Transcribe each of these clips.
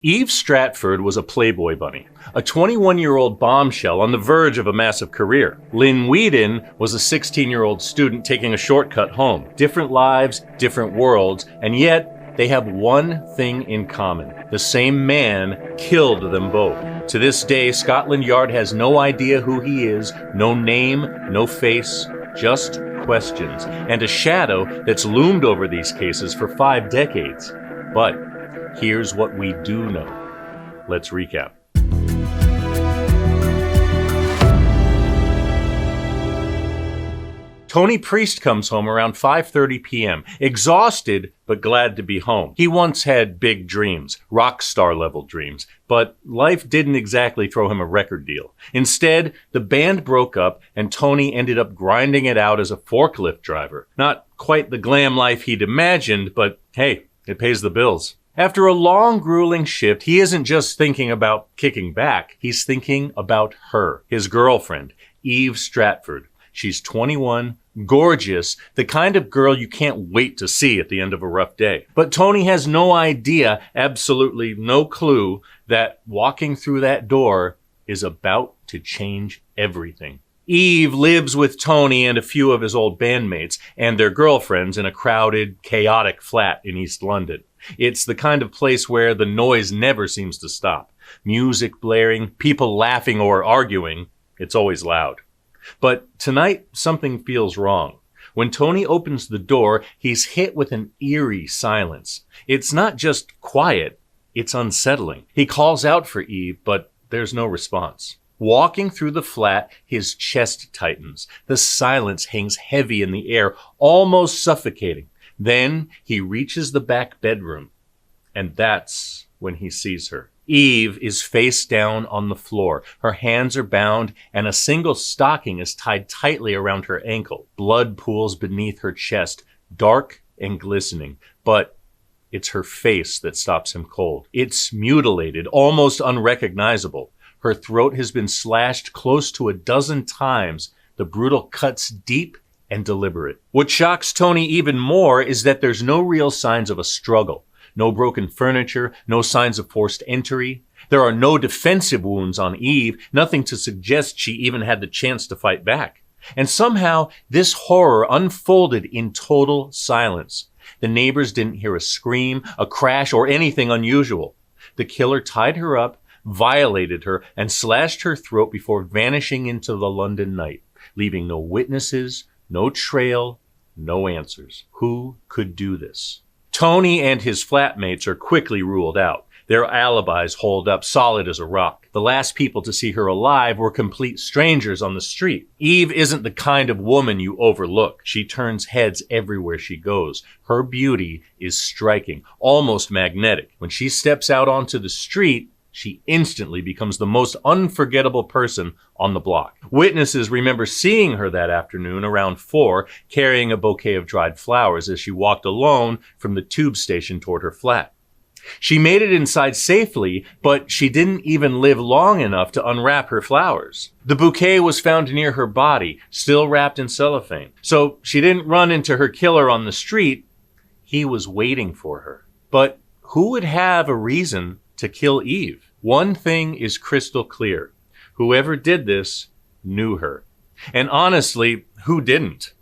Eve Stratford was a Playboy bunny, a 21-year-old bombshell on the verge of a massive career. Lynne Weedon was a 16-year-old student taking a shortcut home. Different lives, different worlds, and yet they have one thing in common. The same man killed them both. To this day, Scotland Yard has no idea who he is, no name, no face, just questions, and a shadow that's loomed over these cases for 5 decades. But here's what we do know. Let's recap. Tony Priest comes home around 5:30 p.m., exhausted but glad to be home. He once had big dreams, rock star level dreams, but life didn't exactly throw him a record deal. Instead, the band broke up and Tony ended up grinding it out as a forklift driver. Not quite the glam life he'd imagined, but hey, it pays the bills. After a long, grueling shift, he isn't just thinking about kicking back. He's thinking about her, his girlfriend, Eve Stratford. She's 21, gorgeous, the kind of girl you can't wait to see at the end of a rough day. But Tony has no idea, absolutely no clue, that walking through that door is about to change everything. Eve lives with Tony and a few of his old bandmates and their girlfriends in a crowded, chaotic flat in East London. It's the kind of place where the noise never seems to stop. Music blaring, people laughing or arguing. It's always loud. But tonight, something feels wrong. When Tony opens the door, he's hit with an eerie silence. It's not just quiet, it's unsettling. He calls out for Eve, but there's no response. Walking through the flat, his chest tightens. The silence hangs heavy in the air, almost suffocating. Then he reaches the back bedroom, and that's when he sees her. Eve is face down on the floor. Her hands are bound, and a single stocking is tied tightly around her ankle. Blood pools beneath her chest, dark and glistening, but it's her face that stops him cold. It's mutilated, almost unrecognizable. Her throat has been slashed close to 12 times, the brutal cuts deep and deliberate. What shocks Tony even more is that there's no real signs of a struggle. No broken furniture, no signs of forced entry. There are no defensive wounds on Eve, nothing to suggest she even had the chance to fight back. And somehow, this horror unfolded in total silence. The neighbors didn't hear a scream, a crash, or anything unusual. The killer tied her up, violated her, and slashed her throat before vanishing into the London night, leaving no witnesses, no trail, no answers. Who could do this? Tony and his flatmates are quickly ruled out. Their alibis hold up solid as a rock. The last people to see her alive were complete strangers on the street. Eve isn't the kind of woman you overlook. She turns heads everywhere she goes. Her beauty is striking, almost magnetic. When she steps out onto the street, she instantly becomes the most unforgettable person on the block. Witnesses remember seeing her that afternoon around 4, carrying a bouquet of dried flowers as she walked alone from the tube station toward her flat. She made it inside safely, but she didn't even live long enough to unwrap her flowers. The bouquet was found near her body, still wrapped in cellophane. So she didn't run into her killer on the street. He was waiting for her. But who would have a reason to kill Eve? One thing is crystal clear. Whoever did this knew her. And honestly, who didn't?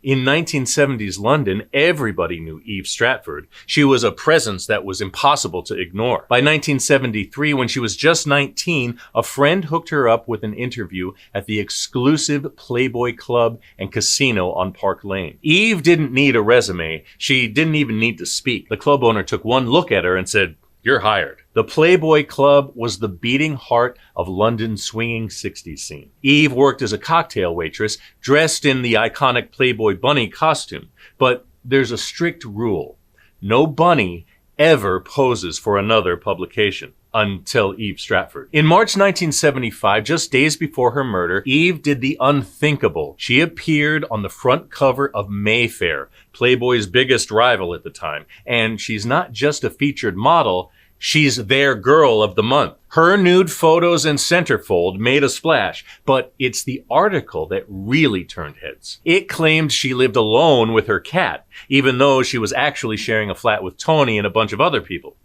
In 1970s London, everybody knew Eve Stratford. She was a presence that was impossible to ignore. By 1973, when she was just 19, a friend hooked her up with an interview at the exclusive Playboy Club and Casino on Park Lane. Eve didn't need a resume. She didn't even need to speak. The club owner took one look at her and said, "You're hired." The Playboy Club was the beating heart of London's swinging 60s scene. Eve worked as a cocktail waitress, dressed in the iconic Playboy bunny costume. But there's a strict rule. No bunny ever poses for another publication. Until Eve Stratford. In March 1975, just days before her murder, Eve did the unthinkable. She appeared on the front cover of Mayfair, Playboy's biggest rival at the time. And she's not just a featured model, she's their girl of the month. Her nude photos and centerfold made a splash, but it's the article that really turned heads. It claimed she lived alone with her cat, even though she was actually sharing a flat with Tony and a bunch of other people.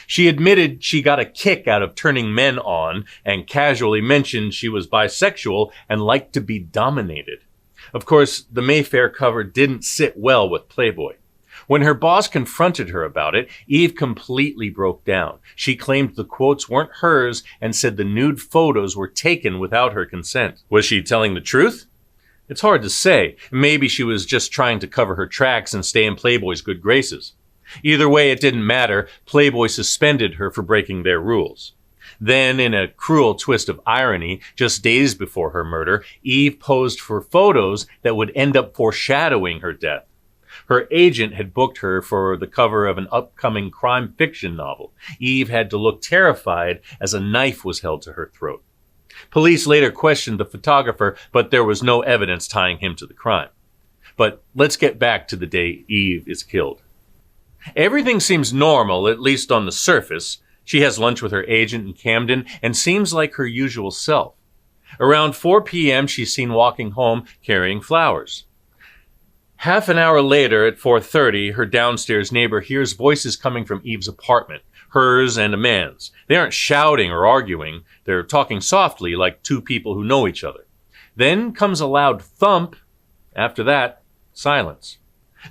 She admitted she got a kick out of turning men on and casually mentioned she was bisexual and liked to be dominated. Of course, the Mayfair cover didn't sit well with Playboy. When her boss confronted her about it, Eve completely broke down. She claimed the quotes weren't hers and said the nude photos were taken without her consent. Was she telling the truth? It's hard to say. Maybe she was just trying to cover her tracks and stay in Playboy's good graces. Either way, it didn't matter. Playboy suspended her for breaking their rules. Then, in a cruel twist of irony, just days before her murder, Eve posed for photos that would end up foreshadowing her death. Her agent had booked her for the cover of an upcoming crime fiction novel. Eve had to look terrified as a knife was held to her throat. Police later questioned the photographer, but there was no evidence tying him to the crime. But let's get back to the day Eve is killed. Everything seems normal, at least on the surface. She has lunch with her agent in Camden and seems like her usual self. Around 4 p.m., she's seen walking home carrying flowers. Half an hour later, at 4:30, her downstairs neighbor hears voices coming from Eve's apartment, hers and a man's. They aren't shouting or arguing. They're talking softly like two people who know each other. Then comes a loud thump. After that, silence.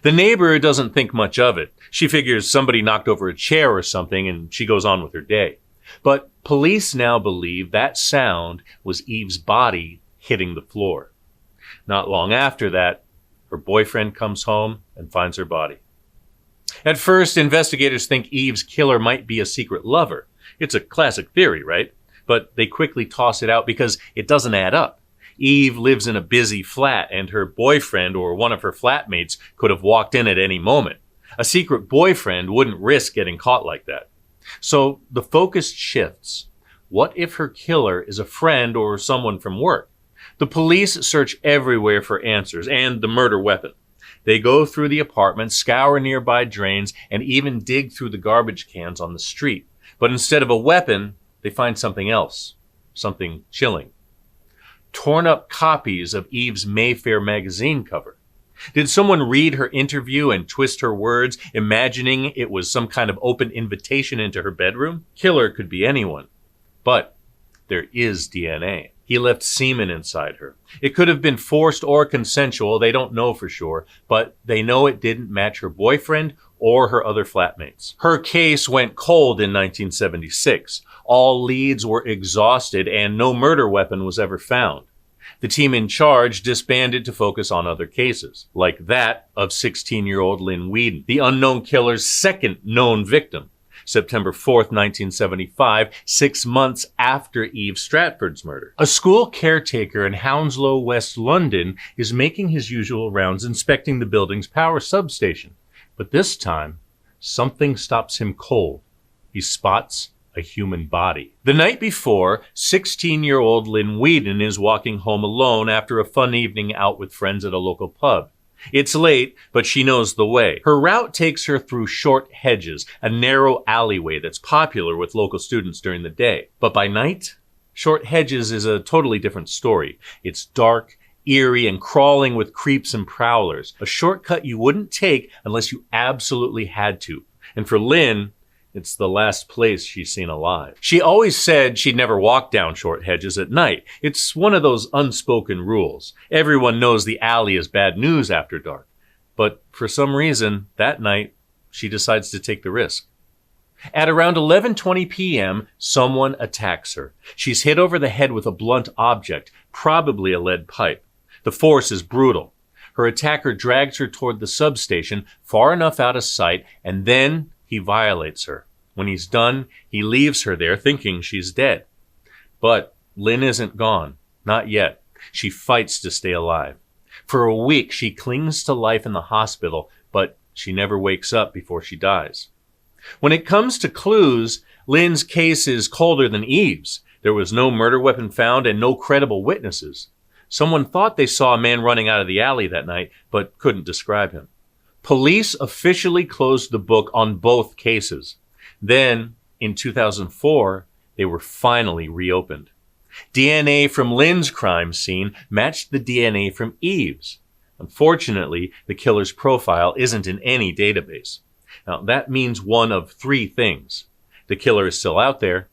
The neighbor doesn't think much of it. She figures somebody knocked over a chair or something, and she goes on with her day. But police now believe that sound was Eve's body hitting the floor. Not long after that, her boyfriend comes home and finds her body. At first, investigators think Eve's killer might be a secret lover. It's a classic theory, right? But they quickly toss it out because it doesn't add up. Eve lives in a busy flat, and her boyfriend or one of her flatmates could have walked in at any moment. A secret boyfriend wouldn't risk getting caught like that. So the focus shifts. What if her killer is a friend or someone from work? The police search everywhere for answers and the murder weapon. They go through the apartment, scour nearby drains, and even dig through the garbage cans on the street. But instead of a weapon, they find something else, something chilling. Torn up copies of Eve's Mayfair magazine cover. Did someone read her interview and twist her words, imagining it was some kind of open invitation into her bedroom? Killer could be anyone. But there is DNA. He left semen inside her. It could have been forced or consensual. They don't know for sure, but they know it didn't match her boyfriend or her other flatmates. Her case went cold in 1976. All leads were exhausted and no murder weapon was ever found. The team in charge disbanded to focus on other cases, like that of 16-year-old Lynne Weedon, the unknown killer's second known victim. September 4th, 1975, 6 months after Eve Stratford's murder. A school caretaker in Hounslow, West London, is making his usual rounds inspecting the building's power substation. But this time, something stops him cold. He spots a human body. The night before, 16-year-old Lynne Weedon is walking home alone after a fun evening out with friends at a local pub. It's late, but she knows the way. Her route takes her through short hedges, a narrow alleyway that's popular with local students during the day. But by night, short hedges is a totally different story. It's dark, eerie, and crawling with creeps and prowlers. A shortcut you wouldn't take unless you absolutely had to. And for Lynne, it's the last place she's seen alive. She always said she'd never walk down short hedges at night. It's one of those unspoken rules. Everyone knows the alley is bad news after dark. But for some reason, that night, she decides to take the risk. At around 11:20 p.m., someone attacks her. She's hit over the head with a blunt object, probably a lead pipe. The force is brutal. Her attacker drags her toward the substation, far enough out of sight, and then he violates her. When he's done, he leaves her there thinking she's dead. But Lynne isn't gone. Not yet. She fights to stay alive. For a week, she clings to life in the hospital, but she never wakes up before she dies. When it comes to clues, Lynne's case is colder than Eve's. There was no murder weapon found and no credible witnesses. Someone thought they saw a man running out of the alley that night, but couldn't describe him. Police officially closed the book on both cases. Then, in 2004, they were finally reopened. DNA from Lynne's crime scene matched the DNA from Eve's. Unfortunately, the killer's profile isn't in any database. Now, that means one of three things. The killer is still out there.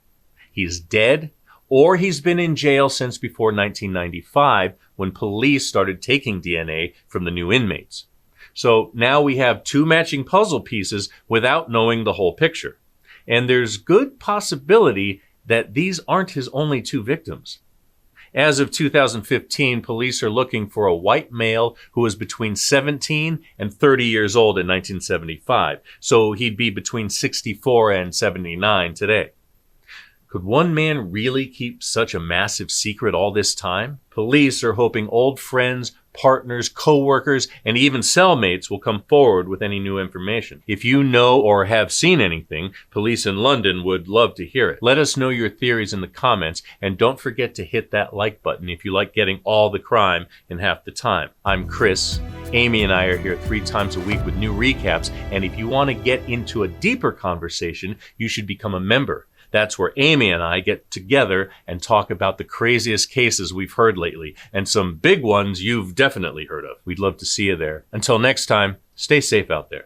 He's dead, or he's been in jail since before 1995 when police started taking DNA from the new inmates. So now we have two matching puzzle pieces without knowing the whole picture. And there's good possibility that these aren't his only two victims. As of 2015, police are looking for a white male who was between 17 and 30 years old in 1975. So he'd be between 64 and 79 today. Could one man really keep such a massive secret all this time? Police are hoping old friends, partners, co-workers, and even cellmates will come forward with any new information. If you know or have seen anything, police in London would love to hear it. Let us know your theories in the comments, and don't forget to hit that like button if you like getting all the crime in half the time. I'm Chris. Amy and I are here 3 times a week with new recaps, and if you want to get into a deeper conversation, you should become a member. That's where Amy and I get together and talk about the craziest cases we've heard lately, and some big ones you've definitely heard of. We'd love to see you there. Until next time, stay safe out there.